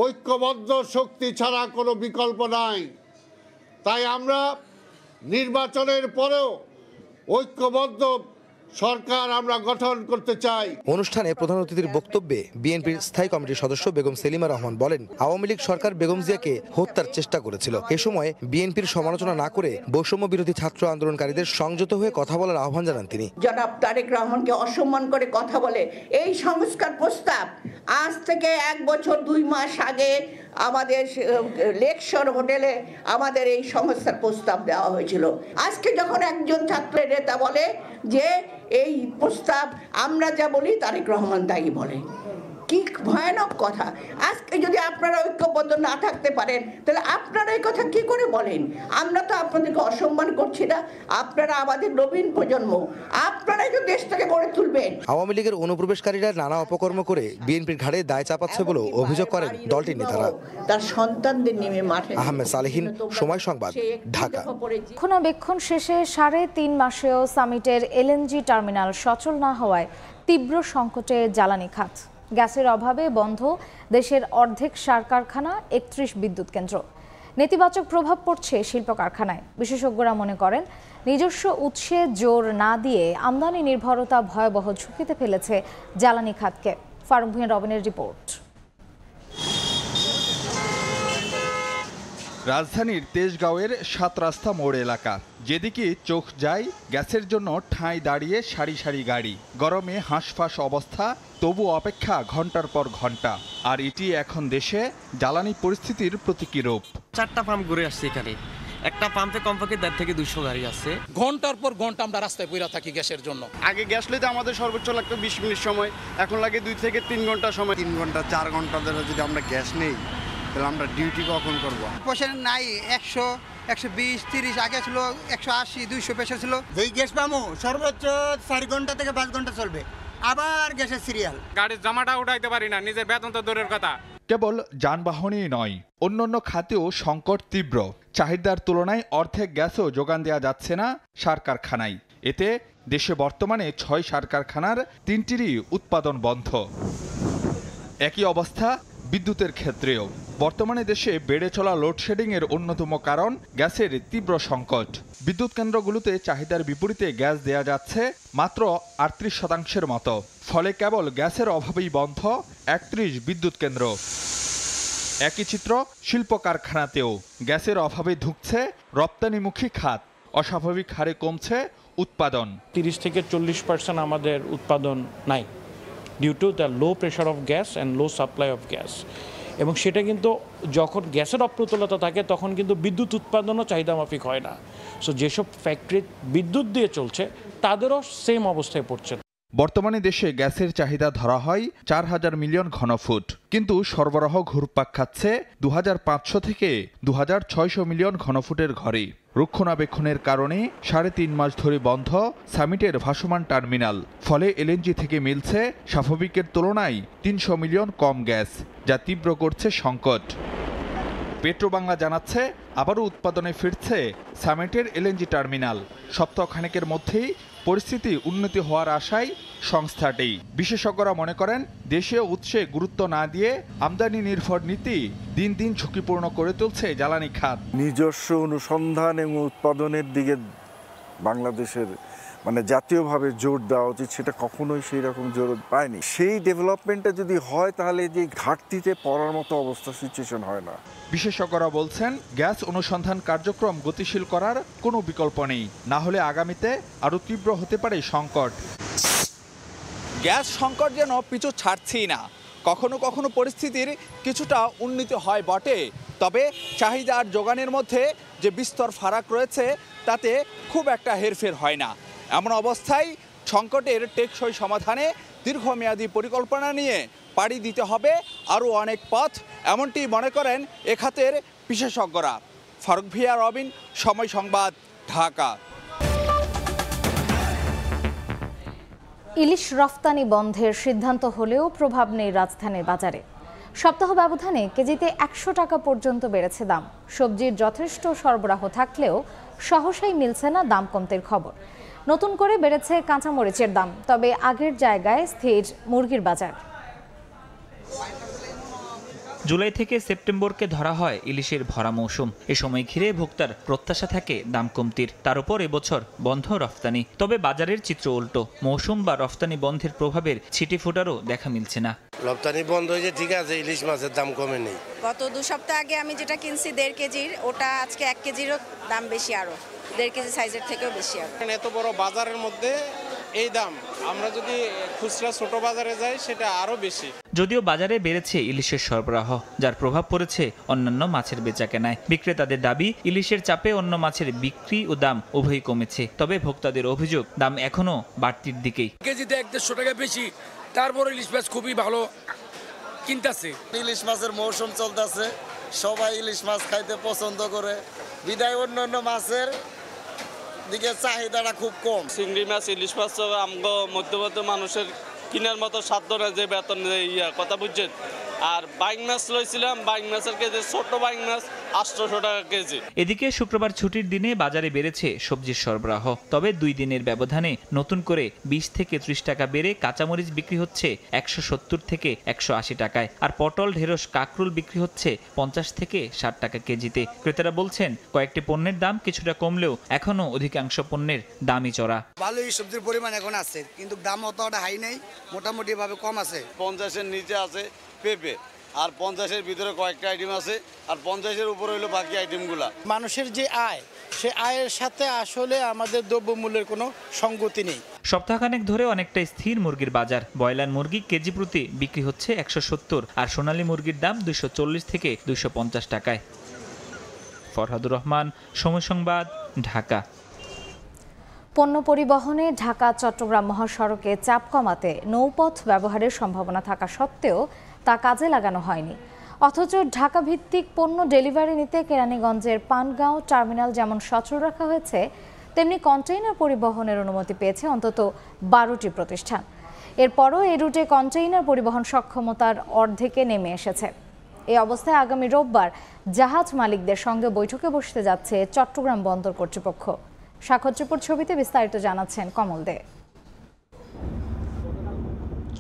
ঐক্যবদ্ধ শক্তি ছাড়া কোনো বিকল্প নাই। তাই আমরা নির্বাচনের পরেও ঐক্যবদ্ধ সরকার আমরা গঠন করতে চাই। অনুষ্ঠানে প্রধান অতিথির বক্তব্যে বিএনপির স্থায়ী কমিটির সদস্য বেগম সেলিমা রহমান বলেন, আওয়ামী লীগ সরকার বেগম জিয়াকে হত্যার চেষ্টা করেছিল। এ সময় বিএনপির সমালোচনা না করে বৈষম্য বিরোধী ছাত্র আন্দোলনকারীদের সংযত হয়ে কথা বলার আহ্বান জানান তিনি। জনাব তারেক রহমানকে অসম্মান করে কথা বলে এই সংস্কার প্রস্তাব আজ থেকে 1 বছর 2 মাস আগে আমাদের লেকশন হোটেলে আমাদের এই সংস্কার প্রস্তাব দেওয়া হয়েছিল। আজকে যখন একজন ছাত্রের নেতা বলে যে এই প্রস্তাব আমরা যা বলি তারেক রহমান তাই বলে, কি ভয়ানক কথা। আজকে যদি আপনারা ঐক্যবদ্ধ না থাকতে পারেন, তাহলে আপনারা এই কথা কি করে বলেন? আমরা তো আপনাদেরকে অসম্মান করছি না, আপনারা আমাদের নবীন প্রজন্ম, আপনারাই তো দেশটাকে গড়ে তুলবেন। আওয়ামী লীগের অনুপ্রবেশকারীরা নানা অপকর্ম করে বিএনপির ঘাড়ে দায় চাপাচ্ছে বলেও অভিযোগ করেন দলটির নেতারা। তার সন্তানদের নেমে মাঠে। আহমেদ সালেহিন, সময় সংবাদ, ঢাকা। রক্ষণাবেক্ষণ শেষে 3.5 মাসেও সামিটের এলএনজি টার্মিনাল সচল না হওয়ায় তীব্র সংকটে জ্বালানি খাত। গ্যাসের অভাবে বন্ধ দেশের অর্ধেক সার কারখানা, 31 বিদ্যুৎ কেন্দ্র। নেতিবাচক প্রভাব পড়ছে শিল্প কারখানায়। বিশেষজ্ঞরা মনে করেন, নিজস্ব উৎসে জোর না দিয়ে আমদানি নির্ভরতা ভয়াবহ ঝুঁকিতে ফেলেছে জ্বালানি খাতকে। ফারুক ভূঁইয়া রবিনের রিপোর্ট। রাজধানীর তেজগাঁওয়ের 7 রাস্তা মোড় এলাকা, যেদিকে চোখ যায় গ্যাসের জন্য ঠাঁই দাঁড়িয়ে সারি সারি গাড়ি। গরমে হাঁসফাঁস অবস্থা, তবু অপেক্ষা ঘন্টার পর ঘন্টা। আর এটি এখন দেশে জ্বালানি পরিস্থিতির প্রতীকী রূপ। 4টা পাম্প ঘুরে আসছে এখানে, একটা পাম্পে কমপক্ষে 1.5 থেকে 200 গাড়ি আছে। ঘন্টার পর ঘন্টা আমরা রাস্তায় পড়ে থাকি গ্যাসের জন্য। আগে গ্যাস লইতে আমাদের সর্বোচ্চ লাগতো 20 মিনিট সময়, এখন লাগে 2 থেকে 3 ঘন্টা সময়। 3 ঘন্টা 4 ঘন্টা ধরে যদি আমরা গ্যাস নেই, তাহলে আমরা ডিউটি কখন করবো? পেশেন্ট নাই, 100, 120, 30, আগে ছিল 180, 200 পেশেন্ট ছিল। যেই গ্যাস পাবো সর্বোচ্চ 4 ঘন্টা থেকে 5 ঘন্টা চলবে, আবার গ্যাসের সিরিয়াল। গাড়ির জামাটা উঠাইতে পারি না, নিজের বেতন তো দূরের কথা। কেবল যানবাহনই নয়, অন্যান্য খাতেও সংকট তীব্র। চাহিদার তুলনায় অর্ধেক গ্যাসও যোগান দেওয়া যাচ্ছে না সার কারখানায়। এতে দেশে বর্তমানে 6 সার কারখানার 3টিরই উৎপাদন বন্ধ। একই অবস্থা বিদ্যুতের ক্ষেত্রেও। বর্তমানে দেশে বেড়ে চলা লোডশেডিং এর অন্যতম কারণ গ্যাসের তীব্র সংকট। বিদ্যুৎ কেন্দ্রগুলোতে চাহিদার বিপরীতে গ্যাস দেয়া যাচ্ছে মাত্র ৩৮% মতো। ফলে কেবল গ্যাসের অভাবেই বন্ধ ৩১ বিদ্যুৎ কেন্দ্র। একই চিত্র শিল্প কারখানাতেও। গ্যাসের অভাবে ধুঁকছে রপ্তানিমুখী খাত। অস্বাভাবিক হারে কমছে উৎপাদন। ৩০ থেকে 40% আমাদের উৎপাদন নাই, due to the low pressure of gas and low supply of gas. এবং সেটা কিন্তু যখন গ্যাসের অপ্রতুলতা থাকে তখন কিন্তু বিদ্যুৎ উৎপাদনও চাহিদা মাফিক হয় না। সো যেসব ফ্যাক্টরি বিদ্যুৎ দিয়ে চলছে তাদেরও সেম অবস্থায় পড়ছে। বর্তমানে দেশে গ্যাসের চাহিদা ধরা হয় ৪,০০০ মিলিয়ন ঘনফুট, কিন্তু সরবরাহ ঘুরপাক খাচ্ছে ২৫০০ থেকে ২৬০০ মিলিয়ন ঘনফুটের ঘরে। রক্ষণাবেক্ষণের কারণে ৩.৫ মাস ধরে বন্ধ সামিটের ভাসমান টার্মিনাল। ফলে এলএনজি থেকে মিলছে স্বাভাবিকের তুলনায় ৩০০ মিলিয়ন কম গ্যাস, যা তীব্র করছে সংকট। পেট্রোবাংলা জানাচ্ছে আবারও উৎপাদনে ফিরছে সামিটের এলএনজি টার্মিনাল। সপ্তাহখানেকের মধ্যেই পরিস্থিতি উন্নতি হওয়ার আশায় সংস্থাটি। বিশেষজ্ঞরা মনে করেন দেশীয় উৎসে গুরুত্ব না দিয়ে আমদানি নির্ভর নীতি দিন দিন ঝুঁকিপূর্ণ করে তুলছে জ্বালানি খাত। নিজস্ব অনুসন্ধান এবং উৎপাদনের দিকে বাংলাদেশের জাতীয়ভাবে জোর দেওয়া উচিত, সেটা কখনোই সেই রকম জোর পায়নি। সেই ডেভেলপমেন্টটা যদি হয় তাহলে যে ঘাটতিতে পড়ার মতো অবস্থা সিচুয়েশন হয় না। বিশেষজ্ঞরা বলছেন গ্যাস অনুসন্ধান কার্যক্রম গতিশীল করার কোনো বিকল্প নেই, না হলে আগামীতে আরও তীব্র হতে পারে সংকট। গ্যাস সংকট যেন পিছু ছাড়ছেই না। কখনো কখনো পরিস্থিতির কিছুটা উন্নতি হয় বটে, তবে চাহিদা আর যোগানের মধ্যে যে বিস্তর ফারাক রয়েছে তাতে খুব একটা হেরফের হয় না। এমন অবস্থায় সংকটের টেকসই সমাধানে দীর্ঘমেয়াদী পরিকল্পনা নিয়ে পাড়ি দিতে হবে আরও অনেক পথ, এমনটি মনে করেন এ খাতের বিশেষজ্ঞরা। ফারুক ভিয়া, রবিন, সময় সংবাদ, ঢাকা। ইলিশ রফতানি বন্ধের সিদ্ধান্ত হলেও প্রভাব নেই রাজধানীর বাজারে। সপ্তাহ ব্যবধানে কেজিতে ১০০ টাকা পর্যন্ত বেড়েছে দাম। সবজির যথেষ্ট সরবরাহ থাকলেও সহসাই মিলছে না দাম কমতির খবর। নতুন করে বেড়েছে কাঁচামরিচের দাম, তবে আগের জায়গায় স্থির মুরগির বাজার। জুলাই থেকে সেপ্টেম্বরকে ধরা হয় ইলিশের ভরা মৌসুম। এ সময় ঘিরে ভোক্তার প্রত্যাশা থাকে দাম কমতির। তার উপর এবছর বন্ধ রফতানি। তবে বাজারের চিত্র উল্টো। মৌসুম বা রফতানি বন্ধের প্রভাবের ছিটে ফোটারও দেখা মিলছে না। রপ্তানি বন্ধ হয়েছে ঠিক আছে, ইলিশ মাছের দাম কমে নেই। গত ২ সপ্তাহ আগে আমি যেটা কিনছি ১.৫ কেজির, ওটা আজকে ১ কেজিরও দাম বেশি, আরো ১.৫ কেজি সাইজের থেকেও বেশি। এত বড় বাজারের মধ্যে এই দাম, আমরা যদি খুচরা ছোট বাজারে যাই সেটা আরো বেশি। যদিও বাজারে বেড়েছে ইলিশের সরবরাহ, যার প্রভাব পড়েছে অন্যান্য মাছের বেচাকেনায়। বিক্রেতাদের দাবি ইলিশের চাপে অন্য মাছের বিক্রি ও দাম উভয়ই কমেছে। তবে ভোক্তাদের অভিযোগ দাম এখনো বাড়তির দিকেই। কেজিতে ১-১৫০ টাকা বেশি, তারপর ইলিশ মাছ খুবই ভালো কিনতেছে। ইলিশ মাছের মৌসুম চলতেছে, সবাই ইলিশ মাছ খাইতে পছন্দ করে, বিদায় অন্য মাছের দিকে চাহিদাটা খুব কম। চিংড়ি মাছ, ইলিশ মাছ আমগো মধ্যবিত্ত মানুষের কেনার মতো সাধ্য না, যে বেতন কথা বুঝছেন। আর বাইং মাছ লইছিলাম, বাইং মাছের কেজি, ছোট বাইং মাছ ৮০০ টাকা কেজি। এদিকে শুক্রবার ছুটির দিনে বাজারে বেড়েছে সবজির সরবরাহ। তবে ২ দিনের ব্যবধানে নতুন করে ২০ থেকে ৩০ টাকা বেড়ে কাঁচামরিচ বিক্রি হচ্ছে ১৭০ থেকে ১৮০ টাকায়। আর পটল, ঢেঁড়স, কাকরুল বিক্রি হচ্ছে ৫০ থেকে ৬০ টাকা কেজিতে। ক্রেতারা বলছেন কয়েকটি পণ্যের দাম কিছুটা কমলেও এখনো অধিকাংশ পণ্যের দামই চড়া। ভালোই সবজির পরিমাণ এখন আছে, কিন্তু দাম অতটা হাই নেই, মোটামুটি ভাবে কম আছে। ৫০-এর নিচে আছে পেঁপে, আর ৫০-এর ভিতরে কয়েকটা আইটেম আছে, আর ৫০-এর উপরে হলো বাকি আইটেমগুলা। মানুষের যে আয়, সে আয়ের সাথে আসলে আমাদের দ্রব্যমূল্যের কোনো সঙ্গতি নেই। সপ্তাহখানেক ধরে অনেকটা স্থির মুরগির বাজার। ব্রয়লার মুরগি কেজি প্রতি বিক্রি হচ্ছে ১৭০, আর সোনালী মুরগির দাম ২৪০ থেকে ২৫০ টাকায়। ফরহাদুর রহমান, সময় সংবাদ, ঢাকা। পণ্য পরিবহনে ঢাকা চট্টগ্রাম মহাসড়কে চাপ কমাতে নৌপথ ব্যবহারের সম্ভাবনা থাকা সত্ত্বেও তা কাজে লাগানো হয়নি। অথচ ঢাকা ভিত্তিক পণ্য ডেলিভারি নিতে কেরানীগঞ্জের পানগাঁও টার্মিনাল যেমন সচল রাখা হয়েছে, তেমনি কন্টেইনার পরিবহনের অনুমতি পেয়েছে অন্তত ১২টি প্রতিষ্ঠান। এরপরও এই রুটে কন্টেইনার পরিবহন সক্ষমতার অর্ধেকে নেমে এসেছে। এই অবস্থায় আগামী রোববার জাহাজ মালিকদের সঙ্গে বৈঠকে বসতে যাচ্ছে চট্টগ্রাম বন্দর কর্তৃপক্ষ। সাক্ষাৎকার ছবিতে বিস্তারিত জানাচ্ছেন কমল দে।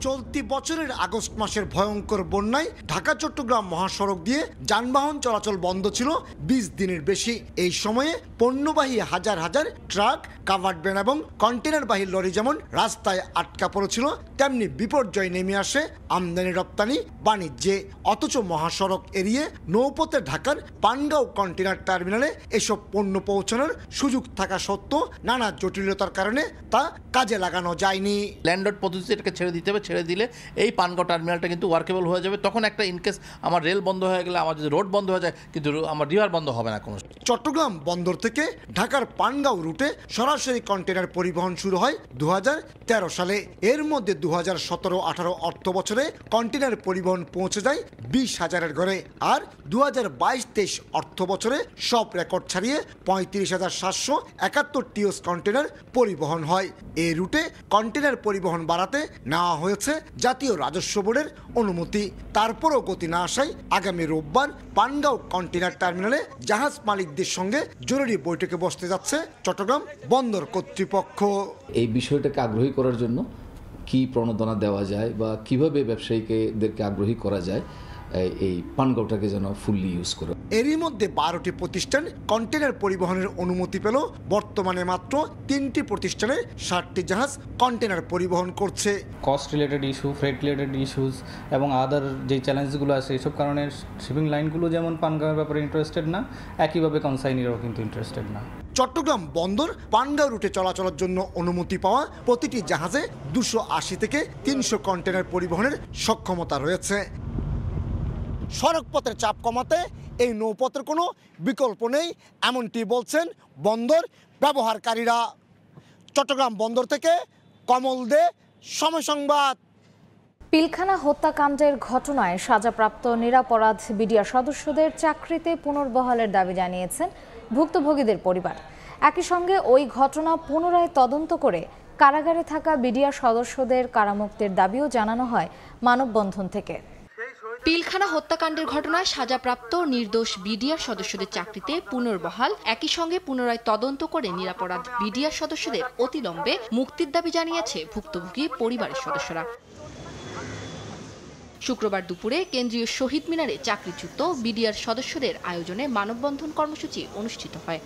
চলতি বছরের আগস্ট মাসের ভয়ঙ্কর বন্যায় ঢাকা চট্টগ্রাম মহাসড়ক দিয়ে যানবাহন চলাচল বন্ধ ছিল 20 দিনের বেশি। এই সময়ে পণ্যবাহী হাজার হাজার ট্রাক, কাভার্ড ভ্যান এবং কন্টেনারবাহী লরি যেমন রাস্তায় আটকা পড়েছিল, তেমনি বিপর্যয় নেমে আসে আমদানি রপ্তানি বাণিজ্যে। অথচ মহাসড়ক এড়িয়ে নৌপথে ঢাকার পানগাঁও কন্টেনার টার্মিনালে এসব পণ্য পৌঁছানোর সুযোগ থাকা সত্ত্বেও নানা জটিলতার কারণে তা কাজে লাগানো যায়নি। ল্যান্ডড পদ্ধতিতে এটাকে ছেড়ে দিতে হবে, ছেড়ে দিলে এই পানগাঁও টার্মিনালটা কিন্তু ওয়ার্কেবল হয়ে যাবে। তখন একটা ইনকেস আমার রেল বন্ধ হয়ে গেলে, আমার যদি রোড বন্ধ হয়ে যায়, কিন্তু আমার রিভার বন্ধ হবে না কোনো। চট্টগ্রাম বন্দর থেকে ঢাকার পানগাঁও রুটে সরাসরি কন্টেনার পরিবহন শুরু হয় 2013 সালে। এর মধ্যে 2017-18 অর্থ বছরে কন্টেনার পরিবহন পৌঁছে যায় 20,000-এর ঘরে, আর 2022-23 অর্থ বছরে সব রেকর্ড ছাড়িয়ে 35,771 টিওস কন্টেনার পরিবহন হয়। এই রুটে কন্টেনার পরিবহন বাড়াতে নেওয়া হয়েছে জাতীয় রাজস্ব বোর্ডের অনুমতি। তারপরও গতি না আসায় আগামী রোববার পানগাঁও কন্টেনার টার্মিনালে জাহাজ মালিকদের সঙ্গে জরুরি বৈঠকে বসতে যাচ্ছে চট্টগ্রাম বন্দর কর্তৃপক্ষ। এই বিষয়টাকে আগ্রহী করার জন্য কি প্রণোদনা দেওয়া যায় বা কিভাবে ব্যবসায়ীদেরকে আগ্রহী করা যায় এই পানগাঁওটাকে যেন ফুললি ইউজ করে। এরই মধ্যে 12টি প্রতিষ্ঠান কন্টেনার পরিবহনের অনুমতি পেল। বর্তমানে মাত্র 3টি প্রতিষ্ঠানে 60টি জাহাজ কন্টেনার পরিবহন করছে। Cost related issue, freight related issues এবং আদার যে চ্যালেঞ্জগুলো আছে, এইসব কারণে শিপিং লাইনগুলো যেমন পানগাঁওয়ের ব্যাপারে ইন্টারেস্টেড না, একইভাবে কনসাইনিরাও কিন্তু ইন্টারেস্টেড না। চট্টগ্রাম বন্দর পানগাঁও রুটে চলাচলের জন্য অনুমতি পাওয়া প্রতিটি জাহাজে 280 থেকে 300 কন্টেনার পরিবহনের সক্ষমতা রয়েছে। সড়কপথের চাপ কমাতে এই নৌপথের কোনো বিকল্প নেই, এমনটি বলছেন বন্দর ব্যবহারকারীরা। চট্টগ্রাম বন্দর থেকে কমল দে, সময় সংবাদ। পিলখানা হত্যাকাণ্ডের ঘটনায় সাজাপ্রাপ্ত নিরাপরাধ বিডিআর সদস্যদের চাকরিতে পুনর্বহালের দাবি জানিয়েছেন ভুক্তভোগীদের পরিবার। একই সঙ্গে ওই ঘটনা পুনরায় তদন্ত করে কারাগারে থাকা বিডিআর সদস্যদের কারামুক্তির দাবিও জানানো হয় মানববন্ধন থেকে। পিলখানা হত্যাকাণ্ডের ঘটনায় সাজাপ্রাপ্ত নির্দোষ বিডিআর সদস্যদের চাকরিতে পুনর্বহাল, একই সঙ্গে পুনরায় তদন্ত করে নিরাপরাধ বিডিআর সদস্যদের অতিলম্বে মুক্তির দাবি জানিয়েছে ভুক্তভোগী পরিবারের সদস্যরা। শুক্রবার দুপুরে কেন্দ্রীয় শহীদ মিনারে চাকরিচ্যুত বিডিআর সদস্যদের আয়োজনে মানববন্ধন কর্মসূচি অনুষ্ঠিত হয়।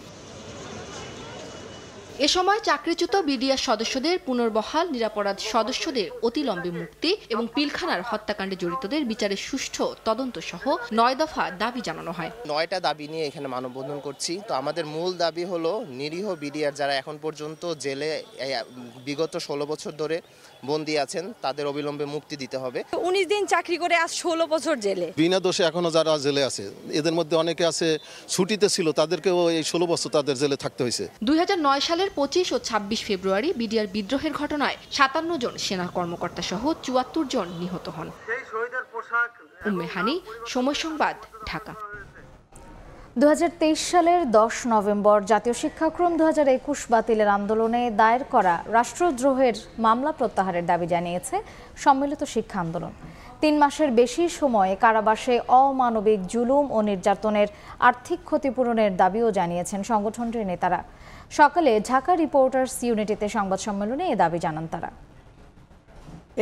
এ সময় চাকরিচ্যুত বিডিআর সদস্যদের পুনর্বহাল, নিরাপরাধ সদস্যদের অতিলম্বে মুক্তি এবং পিলখানার হত্যাকাণ্ডে জড়িতদের বিচারের সুষ্ঠু তদন্ত সহ 9 দফা দাবি জানানো হয়। 9টা দাবি নিয়ে এখানে মানববন্ধন করছি। তো আমাদের মূল দাবি হলো নিরীহ বিডিআর যারা এখন পর্যন্ত জেলে বিগত 16 বছর ধরে বন্দী আছেন, তাদের অবিলম্বে মুক্তি দিতে হবে। 19 দিন চাকরি করে আজ 16 বছর জেলে। বিনা দোষে এখনো যারা জেলে আছে, এদের মধ্যে অনেকে আছে ছুটিতে ছিল, তাদেরকেও এই 16 বছর তাদের জেলে থাকতে হয়েছে। 2009 সালের 25 ও 26 ফেব্রুয়ারি বিডিআর বিদ্রোহের ঘটনায় 57 জন সেনা কর্মকর্তা সহ 74 জন নিহত হন। উম্মে হানি, সময় সংবাদ, ঢাকা। 2023 সালের 10 নভেম্বর জাতীয় শিক্ষাক্রম 2021 বাতিলের আন্দোলনে দায়ের করা রাষ্ট্রদ্রোহের মামলা প্রত্যাহারের দাবি জানিয়েছে সম্মিলিত শিক্ষা আন্দোলন। 3 মাসের বেশি সময়ে কারাবাসে অমানবিক জুলুম ও নির্যাতনের আর্থিক ক্ষতিপূরণের দাবিও জানিয়েছেন সংগঠনটির নেতারা। সকালে ঢাকা রিপোর্টার্স ইউনিটিতে সংবাদ সম্মেলনে এ দাবি জানান তারা।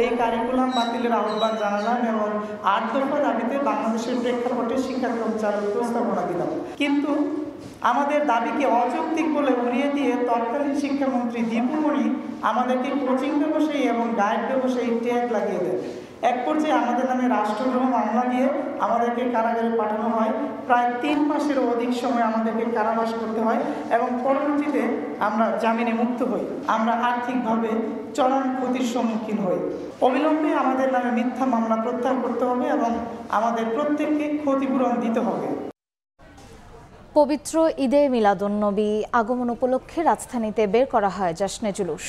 এই কারিকুলাম বাতিলের আহ্বান জানালাম এবং 8 দফা দাবিতে বাংলাদেশের প্রেক্ষাপটে শিক্ষাক্রম চালুর প্রস্তাবনা দিলাম। কিন্তু আমাদের দাবিকে অযৌক্তিক বলে উড়িয়ে দিয়ে তৎকালীন শিক্ষামন্ত্রী দীপু মনি আমাদেরকে কোচিং ব্যবসায়ী এবং গাইড ব্যবসায়ী ট্যাগ লাগিয়ে দেয়। এক পর্যায়ে আমাদের নামে রাষ্ট্রদ্রোহ মামলা দিয়ে আমাদেরকে কারাগারে পাঠানো হয়। প্রায় 3 মাসেরও অধিক সময় আমাদেরকে কারাবাস করতে হয় এবং পরবর্তীতে আমরা জামিনে মুক্ত হই। আমরা আর্থিকভাবে চরম ক্ষতির সম্মুখীন হই। অবিলম্বে আমাদের নামে মিথ্যা মামলা প্রত্যাহার করতে হবে এবং আমাদের প্রত্যেককে ক্ষতিপূরণ দিতে হবে। পবিত্র ঈদে মিলাদুন্নবী আগমন উপলক্ষে রাজধানীতে বের করা হয় জশ্নে জুলুস।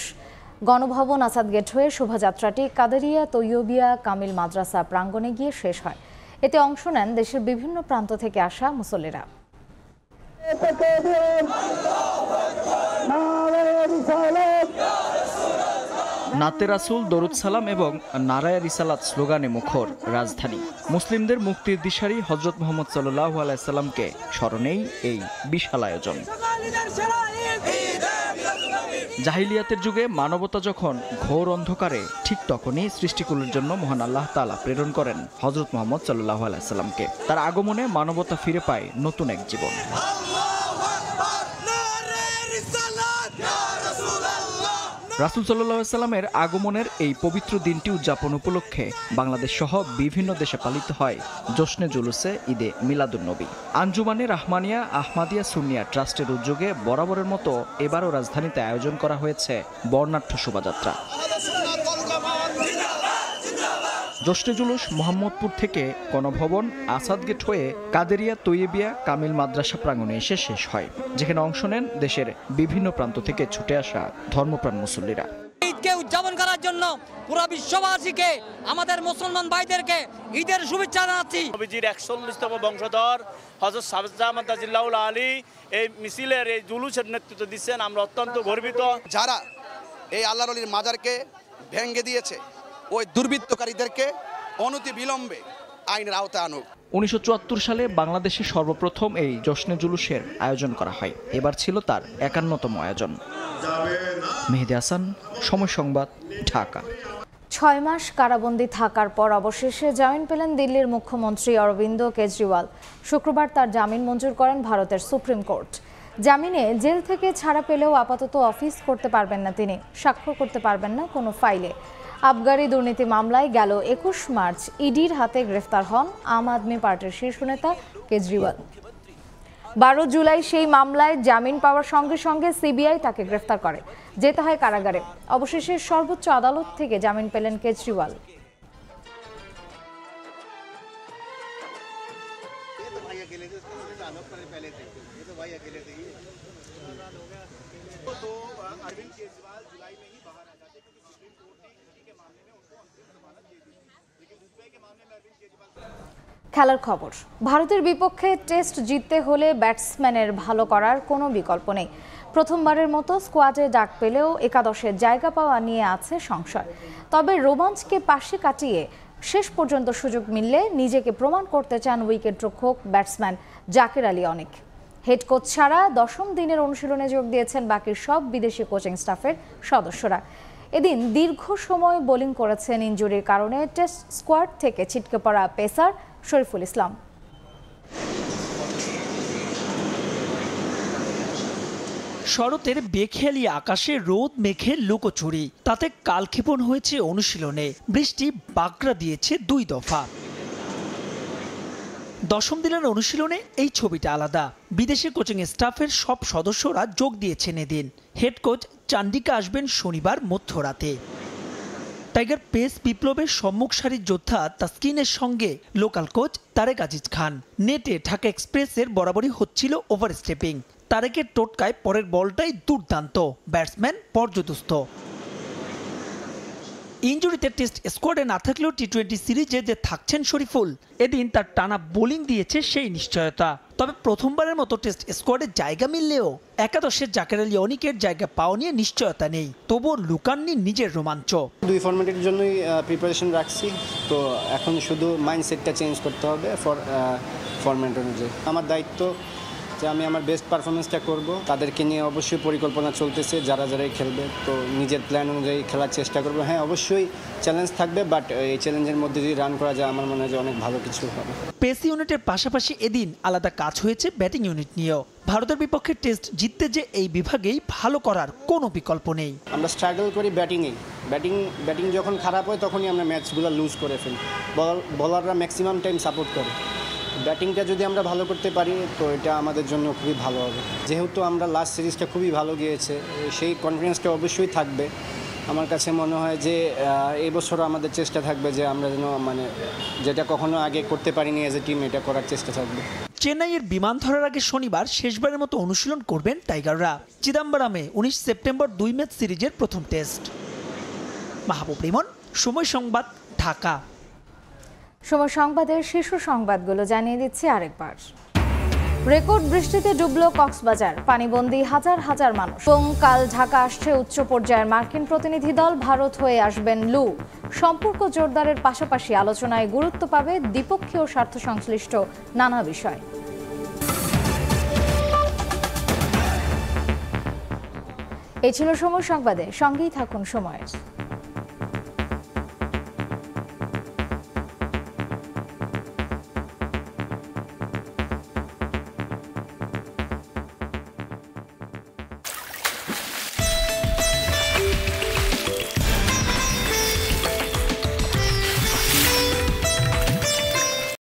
গণভবন আসাদ গেট হয়ে শোভাযাত্রাটি কাদেরিয়া তৈয়বিয়া কামিল মাদ্রাসা প্রাঙ্গণে গিয়ে শেষ হয়। এতে অংশ নেন দেশের বিভিন্ন প্রান্ত থেকে আসা মুসল্লিরা। নাতে রাসূল, দরুদ সালাম এবং নারায়ে রিসালাত স্লোগানে মুখর রাজধানী। মুসলিমদের মুক্তির দিশারি হযরত মুহাম্মদ সাল্লাল্লাহু আলাইহি সাল্লামকে স্মরণেই এই বিশাল আয়োজন। জাহিলিয়াতের যুগে মানবতা যখন ঘোর অন্ধকারে, ঠিক তখনই সৃষ্টিকুলের জন্য মহান আল্লাহ তাআলা প্রেরণ করেন হযরত মুহাম্মদ সাল্লাল্লাহু আলাইহি সাল্লামকে। তার আগমনে মানবতা ফিরে পায় নতুন এক জীবন। রাসূল সাল্লাল্লাহু আলাইহি সাল্লামের আগমনের এই পবিত্র দিনটি উদযাপন উপলক্ষে বাংলাদেশ সহ বিভিন্ন দেশে পালিত হয় জশ্নে জুলুসে ঈদে মিলাদুন্নবী। আঞ্জুমানে রাহমানিয়া আহমাদিয়া সুন্নিয়া ট্রাস্টের উদ্যোগে বরাবরের মতো এবারও রাজধানীতে আয়োজন করা হয়েছে বর্ণাঢ্য শোভাযাত্রা। জশ্নে জুলুস মোহাম্মদপুর থেকে গণভবন, আসাদ গেট হয়ে কাদেরিয়া তৈয়বিয়া কামিল মাদ্রাসা প্রাঙ্গণে এসে শেষ হয়, যেখানে অংশ নেন দেশের বিভিন্ন প্রান্ত থেকে ছুটে আসা ধর্মপ্রাণ মুসল্লিরা। ঈদকে উদযাপন করার জন্য পুরো বিশ্ববাসীকে, আমাদের মুসলমান ভাইদেরকে ঈদের শুভেচ্ছা জানাচ্ছি। নবীজির ৪১তম বংশধর হযরত শাহজাদা মাদাজিল্লাহুল আলী এই মিছিলের এই জুলুসের নেতৃত্ব দিচ্ছেন, আমরা অত্যন্ত গর্বিত। যারা এই আল্লাহর ওলির মাজারকে ভেঙে দিয়েছে, ওই দুর্বৃত্তকারীদেরকে অনতি বিলম্বে আইনের আওতায় আনুক। ১৯৭৪ সালে বাংলাদেশে সর্বপ্রথম এই জশ্নে জুলুসের আয়োজন করা হয়। এবার ছিল তার ৫১তম আয়োজন। মেহেদী হাসান, সময় সংবাদ, ঢাকা। ৬ মাস কারাবন্দী থাকার পর অবশেষে জামিন পেলেন দিল্লির মুখ্যমন্ত্রী অরবিন্দ কেজরিওয়াল। শুক্রবার তার জামিন মঞ্জুর করেন ভারতের সুপ্রিম কোর্ট। জামিনে জেল থেকে ছাড়া পেলেও আপাতত অফিস করতে পারবেন না তিনি, স্বাক্ষর করতে পারবেন না কোনো ফাইলে। আবগারি দুর্নীতি মামলায় গেল ২১ মার্চ ইডির হাতে গ্রেফতার হন আম আদমি পার্টির শীর্ষ নেতা কেজরিওয়াল। ১২ জুলাই সেই মামলায় জামিন পাওয়ার সঙ্গে সঙ্গে সিবিআই তাকে গ্রেফতার করে, যেতে হয় কারাগারে। অবশেষে সর্বোচ্চ আদালত থেকে জামিন পেলেন কেজরিওয়াল। খেলার খবর। ভারতের বিপক্ষে টেস্ট জিততে হলে ব্যাটসম্যানের ভালো করার কোনো বিকল্প নেই। প্রথমবারের মতো স্কোয়াডে ডাক পেলেও একাদশের জায়গা পাওয়া নিয়ে আছে সংশয়। তবে রোমাঞ্চকে পাশে কাটিয়ে শেষ পর্যন্ত সুযোগ মিললে নিজেকে প্রমাণ করতে চান উইকেটরক্ষক ব্যাটসম্যান জাকের আলী অনেক। হেড কোচ ছাড়া ১০ম দিনের অনুশীলনে যোগ দিয়েছেন বাকি সব বিদেশি কোচিং স্টাফের সদস্যরা। এদিন দীর্ঘ সময় বোলিং করেছেন ইনজুরির কারণে টেস্ট স্কোয়াড থেকে ছিটকে পড়া পেসার শরীফুল ইসলাম। শরতের বেখেয়ালি আকাশে রোদ মেঘের লুকোচুরি, তাতে কালক্ষেপণ হয়েছে অনুশীলনে। বৃষ্টি বাগড়া দিয়েছে ২ দফা। ১০ম দিনের অনুশীলনে এই ছবিটা আলাদা। বিদেশি কোচিং স্টাফের সব সদস্যরা যোগ দিয়েছেন এদিন। হেড কোচ চান্ডিকা আসবেন শনিবার মধ্যরাতে। টাইগার পেস বিপ্লবের সম্মুখ সারির যোদ্ধা তাসকিনের সঙ্গে লোকাল কোচ তারেক আজিজ খান। নেটে ঢাকা এক্সপ্রেসের বরাবরই হচ্ছিল ওভার স্টেপিং। তারেকের টোটকায় পরের বলটাই দুর্দান্ত, ব্যাটসম্যান পর্যদস্ত। ইনজুরিতে টেস্ট স্কোয়াডে না থাকলেও টি-20 সিরিজে যে থাকছেন শরীফুল, এদিন তার টানা বোলিং দিয়েছে সেই নিশ্চয়তা। তবে প্রথমবারের মতো টেস্ট স্কোয়াডে জায়গা মিললেও একাদশের জাকের আলী অনিকের জায়গা পাওয়া নিয়ে নিশ্চয়তা নেই। তবুও লুকাননি নিজের রোমাঞ্চ। 2 ফরম্যাটের জন্যই প্রিপারেশন রাখছি, তো এখন শুধু মাইন্ডসেটটা চেঞ্জ করতে হবে ফরম্যাট অনুযায়ী। আমার দায়িত্ব যে আমি আমার বেস্ট পারফরমেন্সটা করব। তাদেরকে নিয়ে অবশ্যই পরিকল্পনা চলতেছে, যারাই খেলবে, তো নিজের প্ল্যান অনুযায়ী খেলার চেষ্টা করব। হ্যাঁ, অবশ্যই চ্যালেঞ্জ থাকবে, বাট এই চ্যালেঞ্জের মধ্যে যদি রান করা যায় আমার মনে হয় যে অনেক ভালো কিছু হবে। পেস ইউনিটের পাশাপাশি এদিন আলাদা কাজ হয়েছে ব্যাটিং ইউনিট নিয়েও। ভারতের বিপক্ষে টেস্ট জিততে যে এই বিভাগেই ভালো করার কোনো বিকল্প নেই। আমরা স্ট্রাগল করি ব্যাটিংয়ে। ব্যাটিং যখন খারাপ হয় তখনই আমরা ম্যাচগুলো লুজ করে ফেলি। বলাররা ম্যাক্সিমাম টাইম সাপোর্ট করে। ব্যাটিংটা যদি আমরা ভালো করতে পারি তো এটা আমাদের জন্য খুবই ভালো হবে। যেহেতু আমরা লাস্ট সিরিজটা খুবই ভালো গিয়েছে, সেই কনফিডেন্সটা অবশ্যই থাকবে। আমার কাছে মনে হয় যে এই বছরও আমাদের চেষ্টা থাকবে যে আমরা যেন যেটা কখনো আগে করতে পারিনি এজ এ টিম, এটা করার চেষ্টা থাকবে। চেন্নাইয়ের বিমান ধরার আগে শনিবার শেষবারের মতো অনুশীলন করবেন টাইগাররা। চিদাম্বরমে 19 সেপ্টেম্বর 2 ম্যাচ সিরিজের প্রথম টেস্ট। মাহবুব রিমন, সময় সংবাদ, ঢাকা। সময় সংবাদের শীর্ষ সংবাদগুলো জানিয়ে দিচ্ছি আরেকবার। রেকর্ড বৃষ্টিতে ডুবল কক্সবাজার, পানিবন্দী হাজার হাজার মানুষ। এবং কাল ঢাকা আসছে উচ্চ পর্যায়ের মার্কিন প্রতিনিধি দল, ভারত হয়ে আসবেন লু। সম্পর্ক জোরদারের পাশাপাশি আলোচনায় গুরুত্ব পাবে দ্বিপক্ষীয় স্বার্থ সংশ্লিষ্ট নানা বিষয়। এই ছিল সময় সংবাদে, সঙ্গেই থাকুন সময়ের।